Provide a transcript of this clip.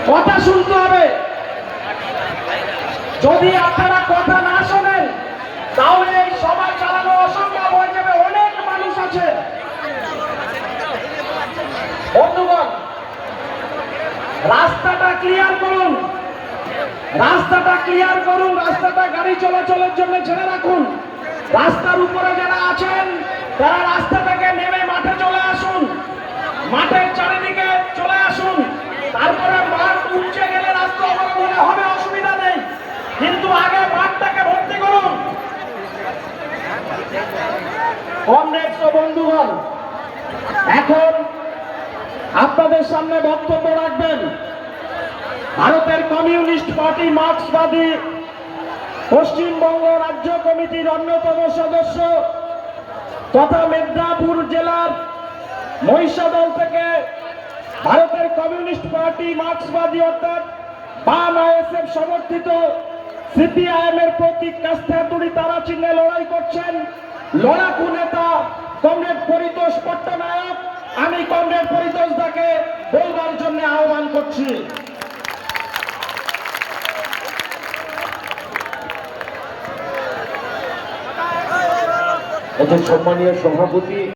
কথা শুনতে হবে। যদি আপনারা কথা না শোনেন তাহলে এই সভা চালানো অসম্ভব হয়ে যাবে। অনেক মানুষ আছে। বন্ধুগণ, রাস্তাটা ক্লিয়ার করুন, রাস্তাটা ক্লিয়ার করুন, রাস্তাটা গাড়ি চলাচলের জন্য ছেড়ে রাখুন। রাস্তার উপরে যারা আছেন তারা রাস্তা থেকে নেমে মাঠে চলে আসুন, মাঠের চারিদিকে চলে আসুন। তারপরে মাঠ উঠছে গেলে রাস্তা অবরোধ হবে, অসুবিধা নেই, কিন্তু আগে মাঠটাকে ভর্তি করুন। কমরেডস ও বন্ধুগণ, এখন আপনাদের সামনে বক্তব্য রাখবেন ভারতের কমিউনিস্ট পার্টি মার্ক্সবাদী পশ্চিমবঙ্গ রাজ্য কমিটির অন্যতম সদস্য তথা মেদিনীপুর জেলার মহিষাদল থেকে ভারতের কমিউনিস্ট পার্টি মার্ক্সবাদী অর্থাৎ বাম আইএসএফ সমর্থিত সিপিআইএম এর প্রতীক কাস্তেহাতুড়ি তারা চিহ্নে লড়াই করছেন লড়াকু নেতা কমরেড পরিতোষ পট্টনায়ক। আমি কমরেড পরিতোষ দাকে বলবার জন্য আহ্বান করছি। সম্মানীয় সভাপতি